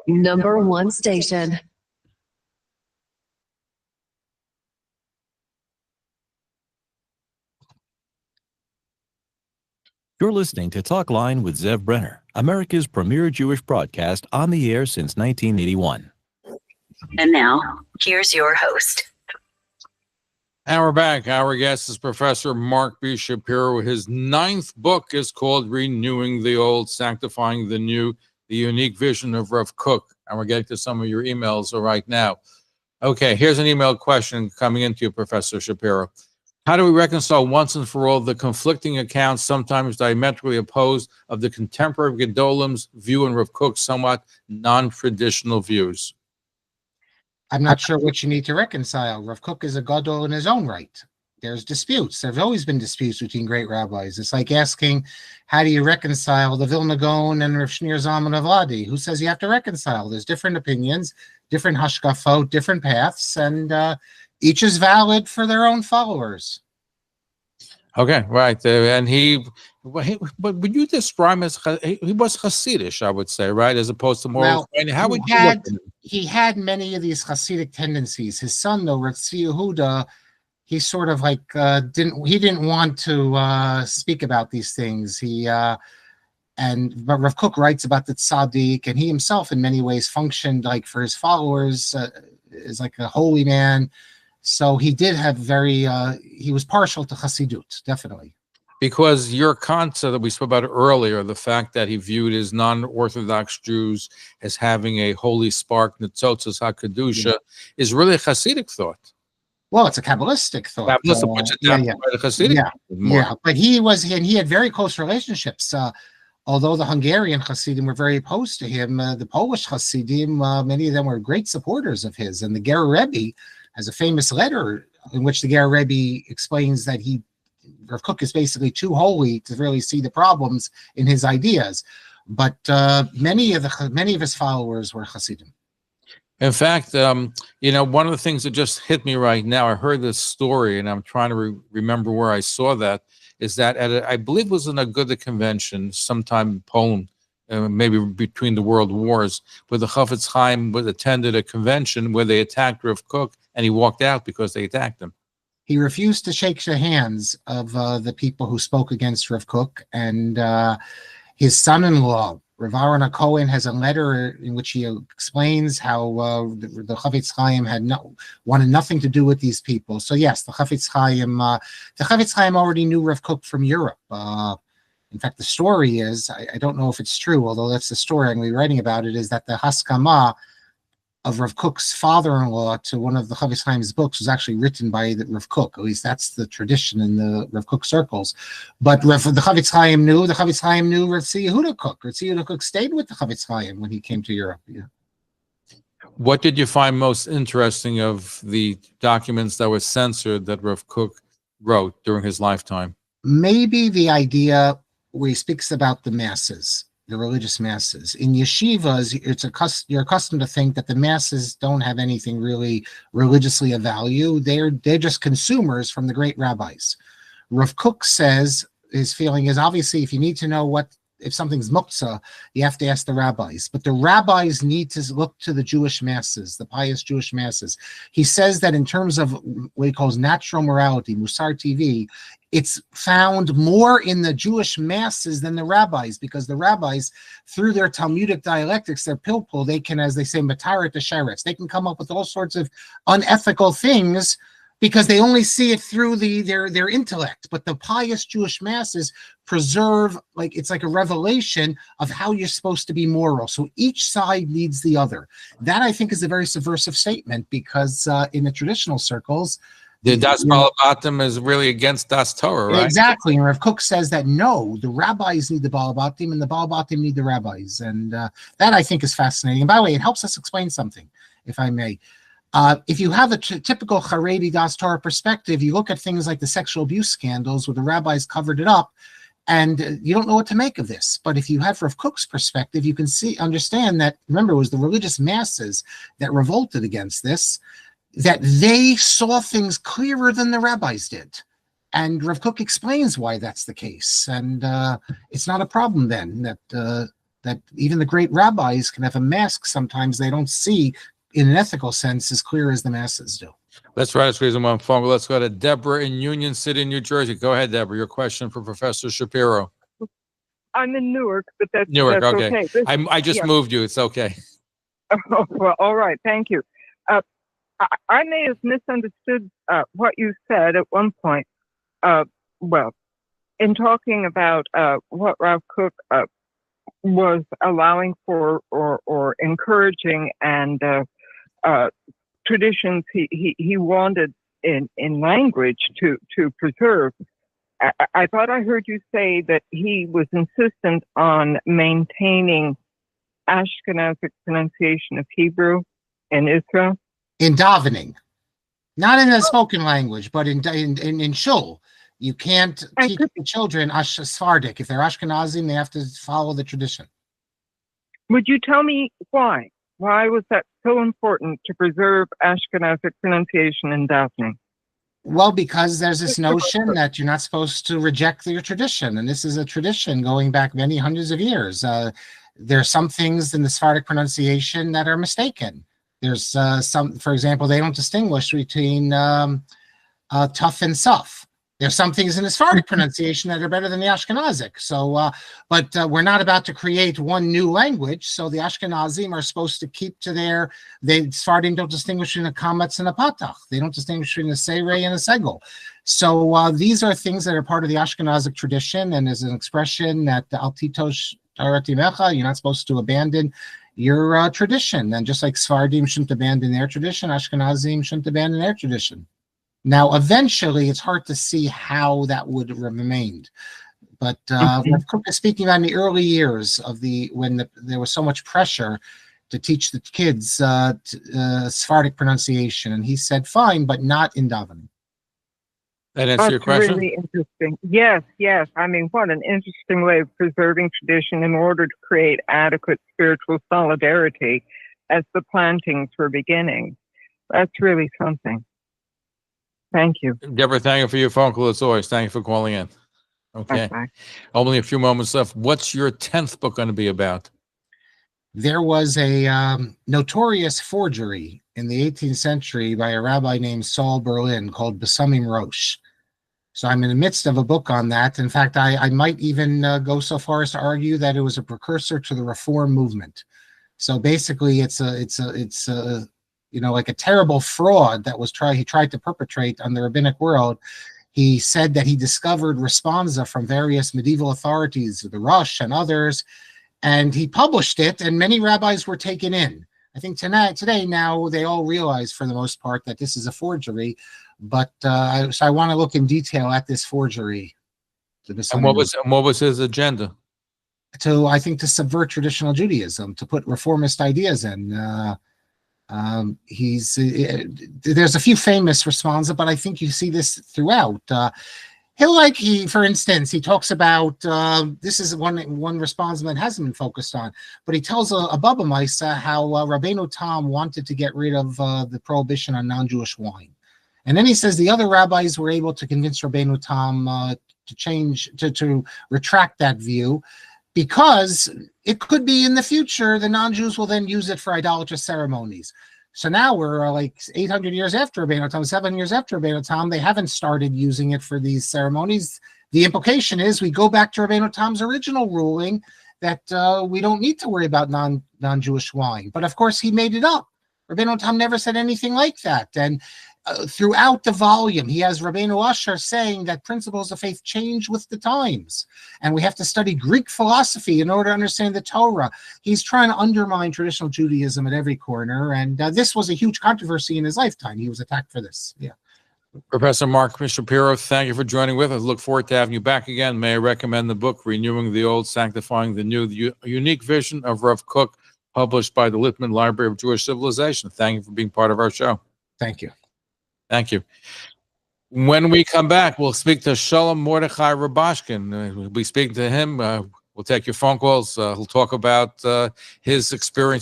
#1 station. You're listening to Talkline with Zev Brenner, America's premier Jewish broadcast on the air since 1981. And now, here's your host. And we're back. Our guest is Professor Marc B. Shapiro. His 9th book is called Renewing the Old, Sanctifying the New, the Unique Vision of Rav Kook. And we're getting to some of your emails right now. Okay, here's an email question coming into you, Professor Shapiro. How do we reconcile once and for all the conflicting accounts, sometimes diametrically opposed, of the contemporary Gedolim's view and Rav Kook's somewhat non-traditional views? I'm not sure what you need to reconcile. Rav Kook is a gadol in his own right. There's disputes. There's always been disputes between great rabbis. It's like asking, how do you reconcile the Vilna Gaon and Rav Shneur Zalman of Ladi? Who says you have to reconcile? There's different opinions, different hashkafot, different paths, and each is valid for their own followers. Okay, right. And but would you describe him as, he was Hasidish, I would say, right? As opposed to more, well, how would he had many of these Hasidic tendencies. His son, though, Ritzi Yehuda, he sort of like didn't want to speak about these things. But Rav Kook writes about the tzaddik, and he himself in many ways functioned like for his followers is like a holy man. So he did have he was partial to Chassidut, definitely. Because your concept that we spoke about earlier, the fact that he viewed his non-Orthodox Jews as having a holy spark, Netzotzos HaKedusha, is really a Hasidic thought. Well, it's a Kabbalistic thought. But he had very close relationships. Although the Hungarian Hasidim were very opposed to him, the Polish Hasidim, many of them were great supporters of his. And the Ger Rebbe has a famous letter in which the Ger Rebbe explains that Rav Kook is basically too holy to really see the problems in his ideas. But many of his followers were Hasidim. In fact, one of the things that just hit me right now, I heard this story, and I'm trying to remember where I saw that, is that I believe it was in a Aguda convention sometime in Poland, maybe between the world wars, where the Chafetz Chaim attended a convention where they attacked Rav Kook, and he walked out because they attacked him. He refused to shake the hands of the people who spoke against Rav Kook, and his son-in-law, Rav Aaron Cohen, has a letter in which he explains how the Chafetz Chaim wanted nothing to do with these people. So yes, the Chafetz Chaim already knew Rav Kook from Europe. In fact, the story is, I don't know if it's true, although that's the story I'm going to be writing about it, is that the Haskama of Rav Kook's father-in-law to one of the Chafetz Chaim's books was actually written by Rav Kook. At least that's the tradition in the Rav Kook circles. But the Chafetz Chaim knew Rav Yehuda Kook. Rav Yehuda Kook stayed with the Chafetz Chaim when he came to Europe. Yeah. What did you find most interesting of the documents that were censored that Rav Kook wrote during his lifetime? Maybe the idea where he speaks about the masses, the religious masses. In yeshivas, you're accustomed to think that the masses don't have anything really religiously of value. They're just consumers from the great rabbis. Rav Kook says his feeling is, obviously, if you need to know if something's muktzah, you have to ask the rabbis. But the rabbis need to look to the Jewish masses, the pious Jewish masses. He says that in terms of what he calls natural morality, Musar TV, it's found more in the Jewish masses than the rabbis, because the rabbis, through their Talmudic dialectics, their pilpul, they can, as they say, mataret sheretz, they can come up with all sorts of unethical things because they only see it through their intellect. But the pious Jewish masses preserve, it's like a revelation of how you're supposed to be moral. So each side needs the other. That, I think, is a very subversive statement, because in the traditional circles, the Das Balabatim is really against Das Torah, right? Exactly. And Rav Kook says that no, the rabbis need the Balabatim and the Balabatim need the rabbis. And that, I think, is fascinating. And by the way, it helps us explain something, if I may. If you have a typical Haredi Das Torah perspective, you look at things like the sexual abuse scandals where the rabbis covered it up, and you don't know what to make of this. But if you have Rav Kook's perspective, you can understand that, remember, it was the religious masses that revolted against this, that they saw things clearer than the rabbis did. And Rav Kook explains why that's the case. And it's not a problem then that that even the great rabbis can have a mask sometimes they don't see in an ethical sense as clear as the masses do. Let's try to squeeze in one phone. Let's go to Deborah in Union City, New Jersey. Go ahead, Deborah. Your question for Professor Shapiro. I'm in Newark, but that's Okay. This- I just yeah. moved you. It's okay. Oh, well, all right. Thank you. I may have misunderstood what you said at one point. Well, in talking about what Rav Kook was allowing for or encouraging and traditions he wanted in language to preserve. I thought I heard you say that he was insistent on maintaining Ashkenazic pronunciation of Hebrew in Israel. In davening, not in the spoken language, but in shul. You can't teach the children Sephardic. If they're Ashkenazim, they have to follow the tradition. Would you tell me why? Why was that so important to preserve Ashkenazic pronunciation in davening? Well, because there's this notion that you're not supposed to reject your tradition, and this is a tradition going back many hundreds of years. There are some things in the Sephardic pronunciation that are mistaken. There's some, for example, they don't distinguish between tough and suf. There's some things in the Sephardic pronunciation that are better than the Ashkenazic. So, but we're not about to create one new language. So the Ashkenazim are supposed to keep to they Sephardim don't distinguish between the kametz and the patach. They don't distinguish between the seirei and the segel. So these are things that are part of the Ashkenazic tradition, and there's an expression that al titosh tarat imecha, you're not supposed to abandon your tradition. And just like Sephardim shouldn't abandon their tradition, Ashkenazim shouldn't abandon their tradition. Now, eventually, it's hard to see how that would have remained. But Cook is speaking on the early years of when there was so much pressure to teach the kids Sephardic pronunciation, and he said, "Fine, but not in davening." That answer your question? That's really interesting. Yes. I mean, what an interesting way of preserving tradition in order to create adequate spiritual solidarity as the plantings were beginning. That's really something. Thank you. Deborah, thank you for your phone call as always. Thank you for calling in. Okay. Bye-bye. Only a few moments left. What's your 10th book going to be about? There was a notorious forgery in the 18th century by a rabbi named Saul Berlin called Besamim Rosh. So I'm in the midst of a book on that. In fact, I might even go so far as to argue that it was a precursor to the Reform movement. So basically, it's like a terrible fraud that he tried to perpetrate on the rabbinic world. He said that he discovered responsa from various medieval authorities, the Rosh and others, and he published it, and many rabbis were taken in. I think today now they all realize for the most part that this is a forgery, but so I want to look in detail at this forgery. And what was his agenda? I think to subvert traditional Judaism, to put reformist ideas in. There's a few famous responsa, but I think you see this throughout. For instance, he talks about this is one responsa that hasn't been focused on, but he tells a Baba Maisa how Rabbeinu Tam wanted to get rid of the prohibition on non-Jewish wine, and then he says the other rabbis were able to convince Rabbeinu Tam to retract that view, because it could be in the future the non-Jews will then use it for idolatrous ceremonies. So now we're like 800 years after Rabbeinu Tam, 7 years after Rabbeinu Tam, they haven't started using it for these ceremonies. The implication is we go back to Rabbeinu Tam's original ruling that we don't need to worry about non-Jewish wine. But of course, he made it up. Rabbeinu Tam never said anything like that. And throughout the volume, he has Rabbeinu Asher saying that principles of faith change with the times, and we have to study Greek philosophy in order to understand the Torah. He's trying to undermine traditional Judaism at every corner, and this was a huge controversy in his lifetime. He was attacked for this. Yeah. Professor Marc Shapiro, thank you for joining with us. Look forward to having you back again. May I recommend the book, Renewing the Old, Sanctifying the New, the Unique Vision of Rav Kook, published by the Littman Library of Jewish Civilization. Thank you for being part of our show. Thank you. Thank you. When we come back, we'll speak to Shalom Mordechai Rabashkin. We'll be speaking to him. We'll take your phone calls. He'll talk about his experience